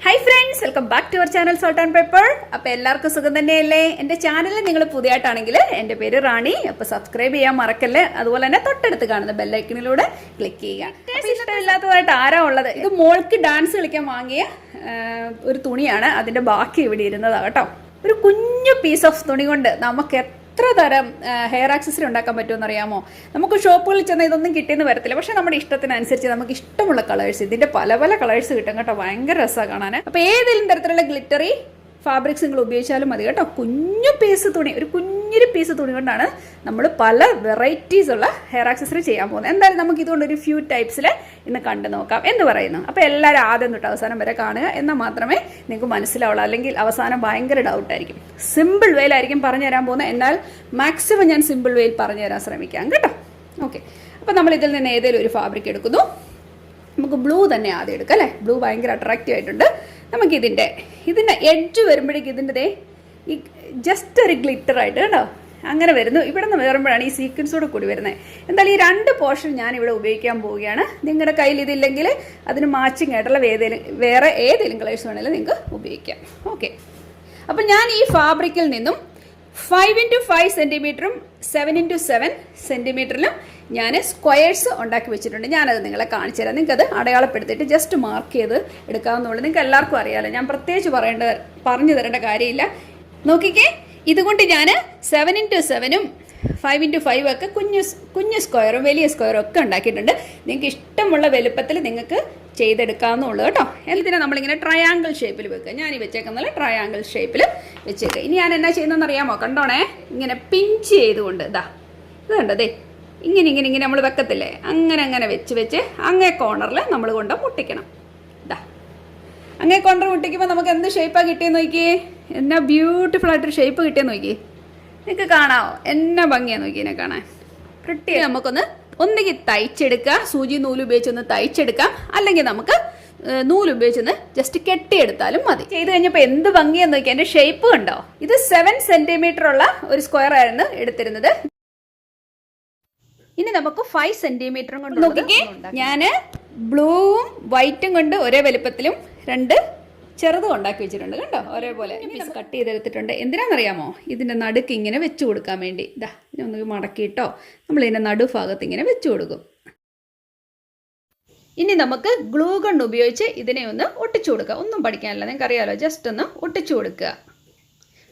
Hi friends, welcome back to our channel salt and pepper. അപ്പോൾ എല്ലാവർക്കും സുഖം തന്നെയല്ലേ? എൻ്റെ ചാനലിൽ നിങ്ങൾ പുതിയതായിട്ടാണെങ്കിൽ എൻ്റെ പേര് റാണി. അപ്പോൾ സബ്സ്ക്രൈബ് ചെയ്യാൻ മറക്കല്ലേ. അതുപോലെ തന്നെ തൊട്ടടുത്ത് കാണുന്ന ബെല്ലൈക്കണിലൂടെ ക്ലിക്ക് ചെയ്യുക. ഇഷ്ടമില്ലാത്തതായിട്ട് ആരാ ഉള്ളത്? ഇത് മോൾക്ക് ഡാൻസ് കളിക്കാൻ വാങ്ങിയ ഒരു തുണിയാണ്. അതിൻ്റെ ബാക്കി ഇവിടെ ഇരുന്നതാണ് കേട്ടോ. ഒരു കുഞ്ഞു പീസ് ഓഫ് തുണി കൊണ്ട് നമുക്ക് എത്ര തരം ഹെയർ ആക്സസറി ഉണ്ടാക്കാൻ പറ്റുമെന്ന് അറിയാമോ? നമുക്ക് ഷോപ്പുകളിൽ ചെന്നാൽ ഇതൊന്നും കിട്ടിയെന്ന് വരത്തില്ല. പക്ഷേ നമ്മുടെ ഇഷ്ടത്തിനനുസരിച്ച് നമുക്ക് ഇഷ്ടമുള്ള കളേഴ്സ്, ഇതിൻ്റെ പല പല കളേഴ്സ് കിട്ടും കേട്ടോ. ഭയങ്കര രസമാണ് കാണാൻ. അപ്പോൾ ഏതെങ്കിലും തരത്തിലുള്ള ഗ്ലിറ്ററി ഫാബ്രിക്സ് നിങ്ങൾ ഉപയോഗിച്ചാലും മതി കേട്ടോ. കുഞ്ഞു പീസ് തുണി, ഒരു കുഞ്ഞൊരു പീസ് തുണി കൊണ്ടാണ് നമ്മൾ പല വെറൈറ്റീസ് ഉള്ള ഹെയർ ആക്സസറി ചെയ്യാൻ പോകുന്നത്. എന്തായാലും നമുക്ക് ഇതുകൊണ്ട് ഒരു ഫ്യൂ ടൈപ്സിൽ ഇന്ന് കണ്ടു നോക്കാം എന്ന് പറയുന്നു. അപ്പോൾ എല്ലാവരും ആദ്യം തൊട്ട് അവസാനം വരെ കാണുക, എന്നാൽ മാത്രമേ നിങ്ങൾക്ക് മനസ്സിലാവുള്ളൂ. അല്ലെങ്കിൽ അവസാനം ഭയങ്കര ഡൗട്ടായിരിക്കും. സിമ്പിൾ വേയിലായിരിക്കും പറഞ്ഞു തരാൻ പോകുന്നത്. എന്നാൽ മാക്സിമം ഞാൻ സിമ്പിൾ വേയിൽ പറഞ്ഞു തരാൻ ശ്രമിക്കാം കേട്ടോ. ഓക്കെ, അപ്പോൾ നമ്മൾ ഇതിൽ നിന്ന് ഏതെങ്കിലും ഒരു ഫാബ്രിക് എടുക്കുന്നു. നമുക്ക് ബ്ലൂ തന്നെ ആദ്യം എടുക്കാം അല്ലേ? ബ്ലൂ ഭയങ്കര അട്രാക്റ്റീവ് ആയിട്ടുണ്ട്. നമുക്കിതിൻ്റെ എഡ്ജ് വരുമ്പോഴേക്കും ഇതിൻ്റെ ഈ ജസ്റ്റ് ഒരു ഗ്ലിറ്റർ ആയിട്ട് കേട്ടോ അങ്ങനെ വരുന്നു. ഇവിടെ നിന്ന് വരുമ്പോഴാണ് ഈ സീക്വൻസോട് കൂടി വരുന്നത്. എന്തായാലും ഈ രണ്ട് പോർഷൻ ഞാനിവിടെ ഉപയോഗിക്കാൻ പോവുകയാണ്. നിങ്ങളുടെ കയ്യിൽ ഇതില്ലെങ്കിൽ അതിന് മാച്ചിങ് ആയിട്ടുള്ള വേറെ ഏതെങ്കിലും കളേഴ്സ് വേണമെങ്കിലും നിങ്ങൾക്ക് ഉപയോഗിക്കാം. ഓക്കെ, അപ്പം ഞാൻ ഈ ഫാബ്രിക്കിൽ നിന്നും 5x5 സെൻറ്റിമീറ്ററും 7x7 സെൻറ്റിമീറ്ററിലും ഞാൻ സ്ക്വയേഴ്സ് ഉണ്ടാക്കി വെച്ചിട്ടുണ്ട്. ഞാനത് നിങ്ങളെ കാണിച്ചു തരാം. നിങ്ങൾക്കത് അടയാളപ്പെടുത്തിയിട്ട് ജസ്റ്റ് മാർക്ക് ചെയ്ത് എടുക്കാവുന്നുള്ളൂ. നിങ്ങൾക്ക് എല്ലാവർക്കും അറിയാമല്ലോ, ഞാൻ പ്രത്യേകിച്ച് പറഞ്ഞു തരേണ്ട കാര്യമില്ല. നോക്കിക്കേ, ഇതുകൊണ്ട് ഞാൻ 7x7ഉം 5x5 ഒക്കെ കുഞ്ഞു സ്ക്വയറും വലിയ സ്ക്വയറും ഒക്കെ ഉണ്ടാക്കിയിട്ടുണ്ട്. നിങ്ങൾക്ക് ഇഷ്ടമുള്ള വലുപ്പത്തിൽ നിങ്ങൾക്ക് ചെയ്തെടുക്കാവുന്നുള്ളൂ കേട്ടോ. എന്തിനാ നമ്മളിങ്ങനെ ട്രയാങ്കിൾ ഷേപ്പിൽ വെക്കുക. ഞാൻ ഈ വെച്ചേക്കുന്നത് ട്രയാങ്കിൾ ഷേപ്പിൽ വെച്ചേക്കുക. ഇനി ഞാൻ എന്നാ ചെയ്യുന്നതെന്ന് അറിയാമോ? കണ്ടോണേ, ഇങ്ങനെ പിഞ്ച് ചെയ്തുകൊണ്ട് ഇത് കണ്ടതേ ഇങ്ങനെ നമ്മൾ വെക്കത്തില്ലേ, അങ്ങനെ വെച്ച് അങ്ങേ കോർണറിൽ നമ്മൾ കൊണ്ട് മുട്ടിക്കണം. അങ്ങേ കോർണർ മുട്ടിക്കുമ്പോൾ നമുക്ക് എന്ത് ഷേപ്പാണ് കിട്ടിയെന്ന് നോക്കിയേ. എന്നാ ബ്യൂട്ടിഫുൾ ആയിട്ടൊരു ഷേപ്പ് കിട്ടിയെന്ന് നോക്കിയേ. നിങ്ങൾക്ക് കാണാമോ? എന്നാ ഭംഗിയാന്ന് നോക്കി ഇതിനെ കാണാൻ. പ്രിട്ടി. നമുക്കൊന്ന് ഒന്നുകിൽ തയ്ച്ചെടുക്കുക, സൂചി നൂല് ഉപയോഗിച്ചൊന്ന് തയ്ച്ചെടുക്കാം, അല്ലെങ്കിൽ നമുക്ക് നൂല് ഉപയോഗിച്ചൊന്ന് ജസ്റ്റ് കെട്ടിയെടുത്താലും മതി. ചെയ്ത് കഴിഞ്ഞപ്പോൾ എന്ത് ഭംഗിയെന്ന് നോക്കി. എൻ്റെ ഷേപ്പ് കണ്ടോ? ഇത് 7 സെൻറ്റിമീറ്റർ ഉള്ള ഒരു സ്ക്വയർ ആയിരുന്നു എടുത്തിരുന്നത്. ഇനി നമുക്ക് 5 സെൻറ്റിമീറ്ററും കൊണ്ട് നോക്കിക്കേ. ഞാൻ ബ്ലൂവും വൈറ്റും കൊണ്ട് ഒരേ വലുപ്പത്തിലും 2 ചെറുതും ഉണ്ടാക്കി വെച്ചിട്ടുണ്ട് കണ്ടോ, ഒരേപോലെ പീസ് കട്ട് ചെയ്തെടുത്തിട്ടുണ്ട്. എന്തിനാണെന്നറിയാമോ? ഇതിൻ്റെ നടുക്ക് ഇങ്ങനെ വെച്ച് കൊടുക്കാൻ വേണ്ടി. ഇതിനൊന്ന് മടക്കിയിട്ടോ നമ്മൾ ഇതിൻ്റെ നടുഭാഗത്ത് ഇങ്ങനെ വെച്ച് കൊടുക്കും. ഇനി നമുക്ക് ഗ്ലൂ ഗൺ ഉപയോഗിച്ച് ഇതിനെ ഒന്ന് ഒട്ടിച്ചു കൊടുക്കുക. ഒന്നും പഠിക്കാനില്ല, നിങ്ങൾക്ക് അറിയാമല്ലോ. ജസ്റ്റ് ഒന്ന് ഒട്ടിച്ചു കൊടുക്കുക.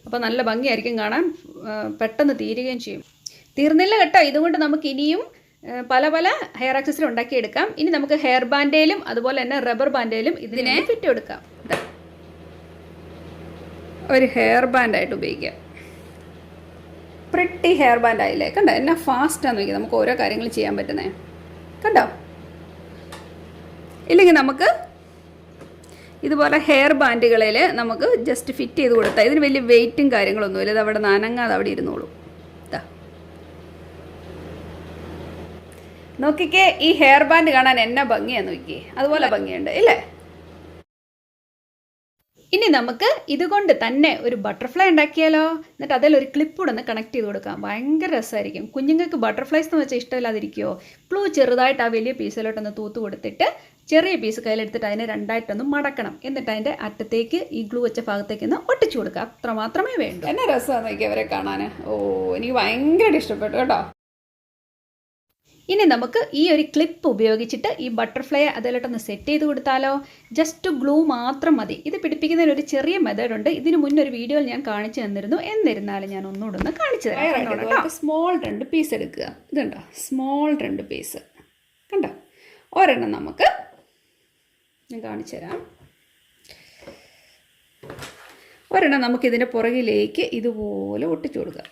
അപ്പോൾ നല്ല ഭംഗിയായിരിക്കും കാണാൻ, പെട്ടെന്ന് തീരുകയും ചെയ്യും. തീർന്നില്ല കേട്ടോ. ഇതുകൊണ്ട് നമുക്ക് ഇനിയും പല പല ഹെയർ ആക്സസറി ഉണ്ടാക്കിയെടുക്കാം. ഇനി നമുക്ക് ഹെയർ ബാൻഡേലും അതുപോലെ തന്നെ റബ്ബർ ബാൻഡേലും ഇതിനെ ഫിറ്റ് കൊടുക്കാം. ഒരു ഹെയർ ബാൻഡായിട്ട് ഉപയോഗിക്കാം. പ്രിട്ടി ഹെയർ ബാൻഡ് ആയില്ലേ? കണ്ടോ എന്നാ ഫാസ്റ്റാന്ന് നോക്കി നമുക്ക് ഓരോ കാര്യങ്ങൾ ചെയ്യാൻ പറ്റുന്നേ. കണ്ടോ? ഇല്ലെങ്കിൽ നമുക്ക് ഇതുപോലെ ഹെയർ ബാൻഡുകളിൽ നമുക്ക് ജസ്റ്റ് ഫിറ്റ് ചെയ്ത് കൊടുത്താൽ ഇതിന് വലിയ വെയിറ്റും കാര്യങ്ങളൊന്നുമില്ല. ഇത് അവിടെ നനങ്ങാതെ അവിടെ ഇരുന്നോളൂ. നോക്കിക്കേ, ഈ ഹെയർ ബാൻഡ് കാണാൻ എന്നാ ഭംഗിയാന്ന് നോക്കിയേ. അതുപോലെ ഭംഗിയുണ്ട് ഇല്ലേ? ഇനി നമുക്ക് ഇതുകൊണ്ട് തന്നെ ഒരു ബട്ടർഫ്ലൈ ഉണ്ടാക്കിയാലോ? എന്നിട്ട് അതിലൊരു ക്ലിപ്പ് ഒന്ന് കണക്ട് ചെയ്ത് കൊടുക്കാം. ഭയങ്കര രസമായിരിക്കും. കുഞ്ഞുങ്ങൾക്ക് ബട്ടർഫ്ലൈസ് എന്ന് വെച്ചാൽ ഇഷ്ടമില്ലാതിരിക്കുമോ? ഗ്ലൂ ചെറുതായിട്ട് ആ വലിയ പീസിലോട്ടൊന്ന് തൂത്ത് കൊടുത്തിട്ട് ചെറിയ പീസ് കയ്യിലെടുത്തിട്ട് അതിനെ രണ്ടായിട്ടൊന്ന് മടക്കണം. എന്നിട്ട് അതിൻ്റെ അറ്റത്തേക്ക് ഈ ഗ്ലൂ വെച്ച ഭാഗത്തേക്ക് ഒന്ന് ഒട്ടിച്ചു കൊടുക്കുക. അത്ര മാത്രമേ വേണ്ടൂ. എന്നെ രസമാണ് നോക്കി അവരെ കാണാൻ. എനിക്ക് ഭയങ്കരമായിട്ട് ഇഷ്ടപ്പെട്ടു കേട്ടോ. ഇനി നമുക്ക് ഈ ഒരു ക്ലിപ്പ് ഉപയോഗിച്ചിട്ട് ഈ ബട്ടർഫ്ലൈ അതിലോട്ടൊന്ന് സെറ്റ് ചെയ്ത് കൊടുത്താലോ? ജസ്റ്റ് ഗ്ലൂ മാത്രം മതി. ഇത് പിടിപ്പിക്കുന്നതിന് ഒരു ചെറിയ മെത്തേഡ് ഉണ്ട്. ഇതിന് മുന്നൊരു വീഡിയോയിൽ ഞാൻ കാണിച്ചു തന്നിരുന്നു. എന്നിരുന്നാലും ഞാൻ ഒന്നുകൂടെ ഒന്ന് കാണിച്ചു തരാം. സ്മോൾ 2 പീസ് എടുക്കുക. ഇതുണ്ടോ? സ്മോൾ 2 പീസ് കണ്ടോ? ഒരെണ്ണം നമുക്ക് ഞാൻ കാണിച്ചു തരാം. ഒരെണ്ണം നമുക്ക് ഇതിൻ്റെ പുറകിലേക്ക് ഇതുപോലെ ഒട്ടിച്ചു കൊടുക്കുക.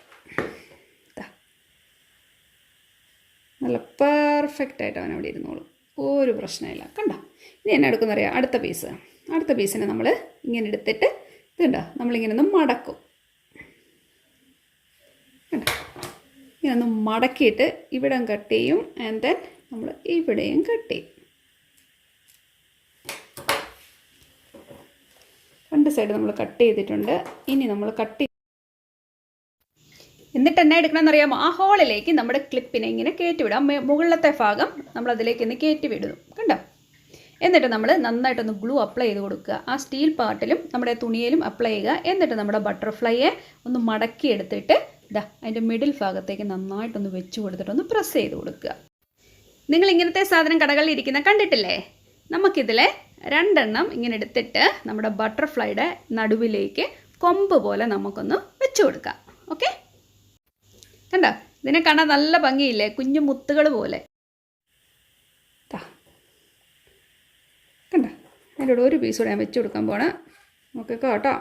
നല്ല പെർഫെക്റ്റ് ആയിട്ട് അവൻ അവിടെ ഇരുന്നോളും. ഒരു പ്രശ്നമില്ല. കണ്ടോ? ഇനി എന്നെ എടുക്കുന്നറിയാം. അടുത്ത പീസിനെ നമ്മൾ ഇങ്ങനെ എടുത്തിട്ട് ഇതുണ്ടോ നമ്മളിങ്ങനെ ഒന്ന് മടക്കും. കണ്ടോ? ഇങ്ങനെ ഒന്ന് മടക്കിയിട്ട് ഇവിടെ കട്ട് ചെയ്യും. ആൻഡ് ദെൻ നമ്മൾ ഇവിടെയും കട്ട് ചെയ്യും. 2 സൈഡ് നമ്മൾ കട്ട് ചെയ്തിട്ടുണ്ട്. ഇനി നമ്മൾ എന്നിട്ട് എന്നാ എടുക്കണമെന്നറിയാമോ? ആ ഹോളിലേക്ക് നമ്മുടെ ക്ലിപ്പിനെ ഇങ്ങനെ കയറ്റി വിടാം. മുകളിലത്തെ ഭാഗം നമ്മൾ അതിലേക്ക് ഒന്ന് കയറ്റി വിടുന്നു. കണ്ടോ? എന്നിട്ട് നമ്മൾ നന്നായിട്ടൊന്ന് ഗ്ലൂ അപ്ലൈ ചെയ്ത് കൊടുക്കുക. ആ സ്റ്റീൽ പാർട്ടിലും നമ്മുടെ തുണിയിലും അപ്ലൈ ചെയ്യുക. എന്നിട്ട് നമ്മുടെ ബട്ടർഫ്ലൈയെ ഒന്ന് മടക്കി എടുത്തിട്ട് അതിൻ്റെ മിഡിൽ ഭാഗത്തേക്ക് നന്നായിട്ടൊന്ന് വെച്ച് കൊടുത്തിട്ടൊന്ന് പ്രസ് ചെയ്ത് കൊടുക്കുക. നിങ്ങൾ ഇങ്ങനത്തെ സാധനം കടകളിൽ ഇരിക്കുന്ന കണ്ടിട്ടില്ലേ? നമുക്കിതിൽ 2 എണ്ണം ഇങ്ങനെ എടുത്തിട്ട് നമ്മുടെ ബട്ടർഫ്ലൈയുടെ നടുവിലേക്ക് കൊമ്പ് പോലെ നമുക്കൊന്ന് വെച്ച് കൊടുക്കാം. ഓക്കെ, കണ്ടോ? ഇതിനെ കാണാൻ നല്ല ഭംഗിയില്ലേ? കുഞ്ഞു മുത്തുകൾ പോലെ. കണ്ടോ? അതിൻ്റെ കൂടെ ഒരു പീസ് കൂടെ ഞാൻ വെച്ച് കൊടുക്കാൻ പോണേ. നോക്കിക്കോ കേട്ടോ.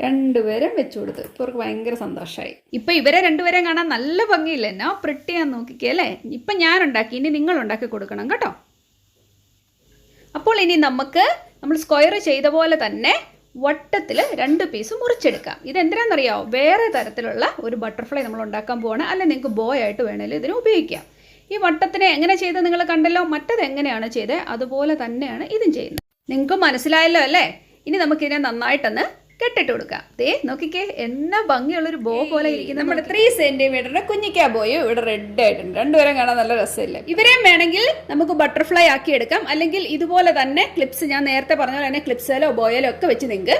രണ്ടുപേരും വെച്ച് കൊടുത്ത് ഇപ്പോൾ അവർക്ക് ഭയങ്കര സന്തോഷമായി. ഇപ്പം ഇവരെ രണ്ടുപേരെയും കാണാൻ നല്ല ഭംഗിയില്ല. എന്നാ പ്രിട്ടിയാന്ന് നോക്കിക്കേ അല്ലേ? ഇപ്പം ഞാനുണ്ടാക്കി, ഇനി നിങ്ങൾ ഉണ്ടാക്കി കൊടുക്കണം കേട്ടോ. അപ്പോൾ ഇനി നമ്മൾ സ്ക്വയർ ചെയ്ത പോലെ തന്നെ വട്ടത്തിൽ 2 പീസ് മുറിച്ചെടുക്കാം. ഇതെന്തിനാണെന്നറിയാമോ? വേറെ തരത്തിലുള്ള ഒരു ബട്ടർഫ്ലൈ നമ്മൾ ഉണ്ടാക്കാൻ പോവാണ്. അല്ലെ നിങ്ങൾക്ക് ബോയ് ആയിട്ട് വേണമെങ്കിൽ ഇതിന് ഉപയോഗിക്കാം. ഈ വട്ടത്തിനെ എങ്ങനെ ചെയ്ത് നിങ്ങൾ കണ്ടല്ലോ. മറ്റത് എങ്ങനെയാണ് ചെയ്തത് അതുപോലെ തന്നെയാണ് ഇതും ചെയ്യുന്നത്. നിങ്ങൾക്ക് മനസ്സിലായല്ലോ അല്ലേ? ഇനി നമുക്കിതിനെ നന്നായിട്ടൊന്ന് കെട്ടിട്ട് കൊടുക്കാം. നോക്കിക്കേ, എന്നാ ഭംഗിയുള്ളൊരു ബോ പോലെ ഇരിക്കുന്നത്. നമ്മുടെ 3 സെന്റിമീറ്ററിന്റെ കുഞ്ഞിക്കാ ബോയോ ഇവിടെ റെഡ് ആയിട്ടുണ്ട്. രണ്ടുപേരും കാണാൻ നല്ല രസമില്ല. ഇവരെയും വേണമെങ്കിൽ നമുക്ക് ബട്ടർഫ്ലൈ ആക്കി എടുക്കാം. അല്ലെങ്കിൽ ഇതുപോലെ തന്നെ ക്ലിപ്സ്, ഞാൻ നേരത്തെ പറഞ്ഞ പോലെ തന്നെ ക്ലിപ്സിലോ ബോയിലോ ഒക്കെ വെച്ച് നിങ്ങൾക്ക്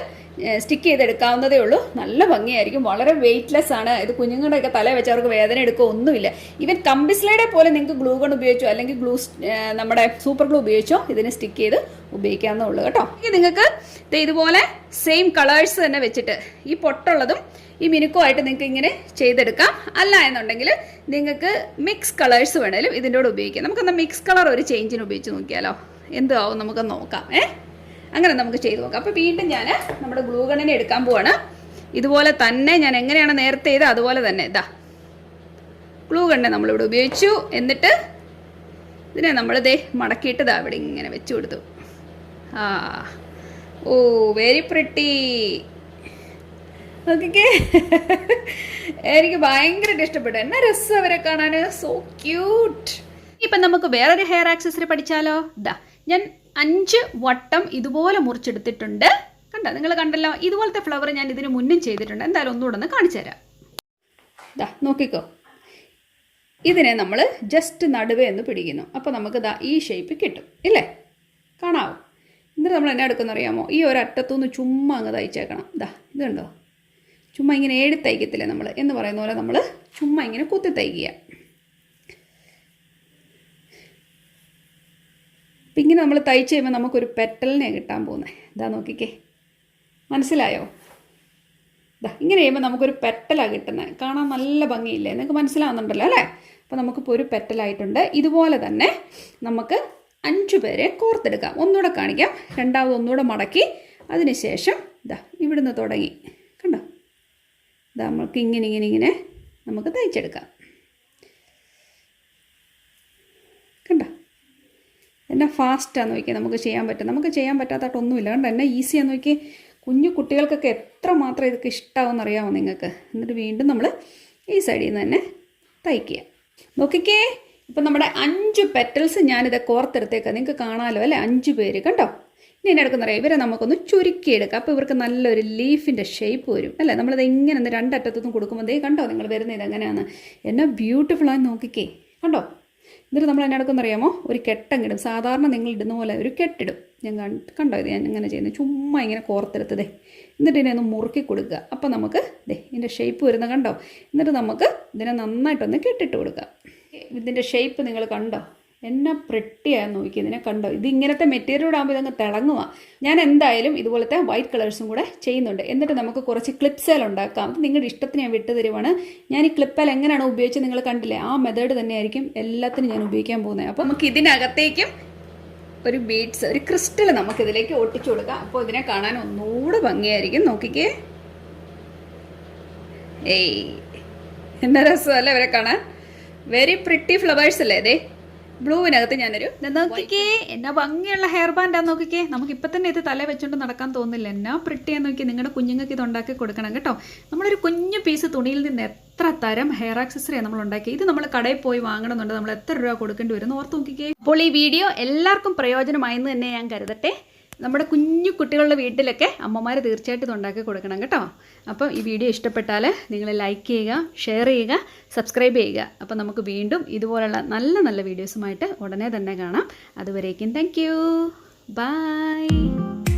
സ്റ്റിക്ക് ചെയ്തെടുക്കാവുന്നതേ ഉള്ളൂ. നല്ല ഭംഗിയായിരിക്കും. വളരെ വെയ്റ്റ്ലെസ് ആണ്. ഇത് കുഞ്ഞുങ്ങളുടെയൊക്കെ തല വെച്ച് അവർക്ക് വേദന എടുക്കുക ഒന്നുമില്ല. ഈവൻ കമ്പിസ്ലൈഡെ പോലെ നിങ്ങൾക്ക് ഗ്ലൂ ഗൺ ഉപയോഗിച്ചോ അല്ലെങ്കിൽ നമ്മുടെ സൂപ്പർ ഗ്ലൂ ഉപയോഗിച്ചോ ഇതിന് സ്റ്റിക്ക് ചെയ്ത് ഉപയോഗിക്കാവുന്നേ ഉള്ളൂ കേട്ടോ. ഇത് നിങ്ങൾക്ക് ഇതുപോലെ സെയിം കളേഴ്സ് തന്നെ വെച്ചിട്ട് ഈ പൊട്ടുള്ളതും ഈ മിനുക്കുമായിട്ട് നിങ്ങൾക്ക് ഇങ്ങനെ ചെയ്തെടുക്കാം. അല്ല എന്നുണ്ടെങ്കിൽ നിങ്ങൾക്ക് മിക്സ് കളേഴ്സ് വേണേലും ഇതിൻ്റെ കൂടെ ഉപയോഗിക്കാം. നമുക്കൊന്ന് മിക്സ് കളർ ഒരു ചേഞ്ചിന് ഉപയോഗിച്ച് നോക്കിയാലോ? എന്താവും നമുക്ക് നോക്കാം. അങ്ങനെ നമുക്ക് ചെയ്ത് നോക്കാം. അപ്പോൾ വീണ്ടും ഞാൻ നമ്മുടെ ഗ്ലൂ ഗണ്ണിനെ എടുക്കാൻ പോവാണ്. ഇതുപോലെ തന്നെ ഞാൻ എങ്ങനെയാണ് നേരത്തെ ചെയ്ത് അതുപോലെ തന്നെ ഗ്ലൂ ഗണ്ണിനെ നമ്മളിവിടെ ഉപയോഗിച്ചു. എന്നിട്ട് ഇതിനെ നമ്മൾ മടക്കിയിട്ട് ഇവിടെ ഇങ്ങനെ വെച്ച് കൊടുത്തു. ഓ വെരി പ്രിട്ടി. നോക്കിക്കേ, എനിക്ക് ഭയങ്കരമായിട്ട് ഇഷ്ടപ്പെട്ടു. എന്നാ രസം അവരെ കാണാൻ, സോ ക്യൂട്ട്. ഇപ്പം നമുക്ക് വേറൊരു ഹെയർ ആക്സസറി പഠിച്ചാലോ? ഞാൻ 5 വട്ടം ഇതുപോലെ മുറിച്ചെടുത്തിട്ടുണ്ട്. കണ്ടോ? നിങ്ങൾ കണ്ടല്ലോ. ഇതുപോലത്തെ ഫ്ലവർ ഞാൻ ഇതിന് മുന്നും ചെയ്തിട്ടുണ്ട്. എന്തായാലും ഒന്നുകൂടെ ഒന്ന് കാണിച്ചു തരാം. നോക്കിക്കോ. ഇതിനെ നമ്മൾ ജസ്റ്റ് നടുവേ ഒന്ന് പിടിക്കുന്നു. അപ്പോൾ നമുക്ക് ഈ ഷേപ്പ് കിട്ടും ഇല്ലേ? കാണാവോ? എന്നിട്ട് നമ്മൾ എന്നാ എടുക്കുന്ന അറിയാമോ? ഈ ഒരു അറ്റത്തുനിന്ന് ചുമ്മാ അങ്ങ് തയ്ച്ചേക്കണം. ഇത് കണ്ടോ? ചുമ്മാ ഇങ്ങനെ തയ്ക്കത്തില്ലേ നമ്മൾ എന്ന് പറയുന്ന പോലെ നമ്മൾ ചുമ്മാ ഇങ്ങനെ കുത്തി തയ്ക്കുക. അപ്പം ഇങ്ങനെ നമ്മൾ തയ്ച്ച് കഴിയുമ്പോൾ നമുക്കൊരു പെറ്റലിനെ കിട്ടാൻ പോകുന്നത്. നോക്കിക്കേ, മനസ്സിലായോ? ഇങ്ങനെ ചെയ്യുമ്പോൾ നമുക്കൊരു പെറ്റലാണ് കിട്ടുന്നത്. കാണാൻ നല്ല ഭംഗിയില്ലേ? നിങ്ങൾക്ക് മനസ്സിലാവുന്നുണ്ടല്ലോ അല്ലേ? അപ്പോൾ നമുക്കിപ്പോൾ ഒരു പെറ്റലായിട്ടുണ്ട്. ഇതുപോലെ തന്നെ നമുക്ക് 5 പേരെ കോർത്തെടുക്കാം. ഒന്നുകൂടെ കാണിക്കാം. രണ്ടാമത് ഒന്നുകൂടെ മടക്കി അതിന് ശേഷം ഇവിടുന്ന് തുടങ്ങി. കണ്ടോ? നമുക്ക് ഇങ്ങനെ നമുക്ക് തയ്ച്ചെടുക്കാം. കണ്ടോ? എന്നാ ഫാസ്റ്റാന്ന് നോക്കിയാൽ നമുക്ക് ചെയ്യാൻ പറ്റും. നമുക്ക് ചെയ്യാൻ പറ്റാത്തതായിട്ടൊന്നുമില്ല. കണ്ടോ? എന്നാ ഈസിയാന്ന് നോക്കി. കുഞ്ഞു കുട്ടികൾക്കൊക്കെ എത്രമാത്രം ഇതൊക്കെ ഇഷ്ടമാവുമെന്ന് അറിയാമോ നിങ്ങൾക്ക്? എന്നിട്ട് വീണ്ടും നമ്മൾ ഈ സൈഡിൽ നിന്ന് തന്നെ തയ്ക്കുക. നോക്കിക്കേ, ഇപ്പം നമ്മുടെ 5 പെറ്റൽസ് ഞാനിത് കോർത്തെടുത്തേക്കാം. നിങ്ങൾക്ക് കാണാമല്ലോ അല്ലേ? 5 പേര്. കണ്ടോ? ഇനി എന്നെ എടുക്കുന്നറിയാം. ഇവരെ നമുക്കൊന്ന് ചുരുക്കിയെടുക്കാം. അപ്പോൾ ഇവർക്ക് നല്ലൊരു ലീഫിൻ്റെ ഷേപ്പ് വരും അല്ലേ? നമ്മളിത് ഇങ്ങനെ 2 അറ്റത്തുനിന്നും കൊടുക്കുമ്പോൾ കണ്ടോ നിങ്ങൾ വരുന്നത് ഇതെങ്ങനെയാണ്? എന്നാ ബ്യൂട്ടിഫുള്ളാന്ന് നോക്കിക്കേ. കണ്ടോ? എന്നിട്ട് നമ്മൾ എന്നെ എടുക്കുന്നറിയാമോ? ഒരു കെട്ടങ്ങിടും. സാധാരണ നിങ്ങൾ ഇടുന്ന പോലെ ഒരു കെട്ടിടും. ഞാൻ കണ്ടോ? ഇത് ഞാൻ ഇങ്ങനെ ചെയ്യുന്നത് ചുമ്മാ ഇങ്ങനെ കോർത്തെടുത്തതേ. എന്നിട്ട് ഇതിനെ ഒന്ന് മുറുക്കി കൊടുക്കുക. അപ്പോൾ നമുക്ക് ഇതിൻ്റെ ഷേപ്പ് വരുന്ന കണ്ടോ? എന്നിട്ട് നമുക്ക് ഇതിനെ നന്നായിട്ടൊന്ന് കെട്ടിട്ട് കൊടുക്കാം. ഇതിൻ്റെ ഷേപ്പ് നിങ്ങൾ കണ്ടോ? എന്നാ പ്രിട്ടിയാന്ന് നോക്കി. ഇതിനെ കണ്ടോ? ഇത് ഇങ്ങനത്തെ മെറ്റീരിയൽ ആകുമ്പോൾ ഇതങ്ങ് തിളങ്ങുക. ഞാൻ എന്തായാലും ഇതുപോലത്തെ വൈറ്റ് കളേഴ്സും കൂടെ ചെയ്യുന്നുണ്ട്. എന്നിട്ട് നമുക്ക് കുറച്ച് ക്ലിപ്സെൽ ഉണ്ടാക്കാം. അത് നിങ്ങളുടെ ഇഷ്ടത്തിന് ഞാൻ വിട്ടു തരുവാണ്. ഞാൻ ഈ ക്ലിപ്പെൽ എങ്ങനെയാണോ ഉപയോഗിച്ചത് നിങ്ങൾ കണ്ടില്ലേ? ആ മെത്തേഡ് തന്നെയായിരിക്കും എല്ലാത്തിനും ഞാൻ ഉപയോഗിക്കാൻ പോകുന്നത്. അപ്പോൾ നമുക്ക് ഇതിനകത്തേക്കും ഒരു ബീഡ്സ്, ഒരു ക്രിസ്റ്റൽ നമുക്കിതിലേക്ക് ഒട്ടിച്ചു കൊടുക്കാം. അപ്പോൾ ഇതിനെ കാണാൻ ഒന്നുകൂടെ ഭംഗിയായിരിക്കും. നോക്കിക്കേ, എന്നാ രസമല്ലേ ഇവരെ കാണാൻ? വെരി പ്രിട്ടി ഫ്ലവേഴ്സ് അല്ലേ? ബ്ലൂവിനകത്ത് ഞാനൊരു നോക്കിക്കേ, എന്നാ ഭംഗിയുള്ള ഹെയർ ബാൻഡാന്ന് നോക്കിക്കേ. നമുക്കിപ്പോൾ തന്നെ ഇത് തല വെച്ചുകൊണ്ട് നടക്കാൻ തോന്നില്ല. എന്നാ പ്രിട്ടിയാന്ന് നോക്കി. നിങ്ങളുടെ കുഞ്ഞുങ്ങൾക്ക് ഇത് ഉണ്ടാക്കി കൊടുക്കണം കേട്ടോ. നമ്മളൊരു കുഞ്ഞു പീസ് തുണിയിൽ നിന്ന് എത്ര തരം ഹെയർ ആക്സസറിയാണ് നമ്മൾ ഉണ്ടാക്കി. ഇത് നമ്മൾ കടയിൽ പോയി വാങ്ങണമെന്നുണ്ട്. നമ്മൾ എത്ര രൂപ കൊടുക്കേണ്ടി വരുന്നു ഓർത്ത് നോക്കിക്കേ. അപ്പോൾ ഈ വീഡിയോ എല്ലാവർക്കും പ്രയോജനമായെന്ന് തന്നെ ഞാൻ കരുതട്ടെ. നമ്മുടെ കുഞ്ഞു കുട്ടികളുടെ വീട്ടിലൊക്കെ അമ്മമാർ തീർച്ചയായിട്ടും ഇത് ഉണ്ടാക്കി കൊടുക്കണം കേട്ടോ. അപ്പോൾ ഈ വീഡിയോ ഇഷ്ടപ്പെട്ടാൽ നിങ്ങൾ ലൈക്ക് ചെയ്യുക, ഷെയർ ചെയ്യുക, സബ്സ്ക്രൈബ് ചെയ്യുക. അപ്പോൾ നമുക്ക് വീണ്ടും ഇതുപോലുള്ള നല്ല നല്ല വീഡിയോസുമായിട്ട് ഉടനെ തന്നെ കാണാം. അതുവരേക്കും താങ്ക് യു, ബൈ.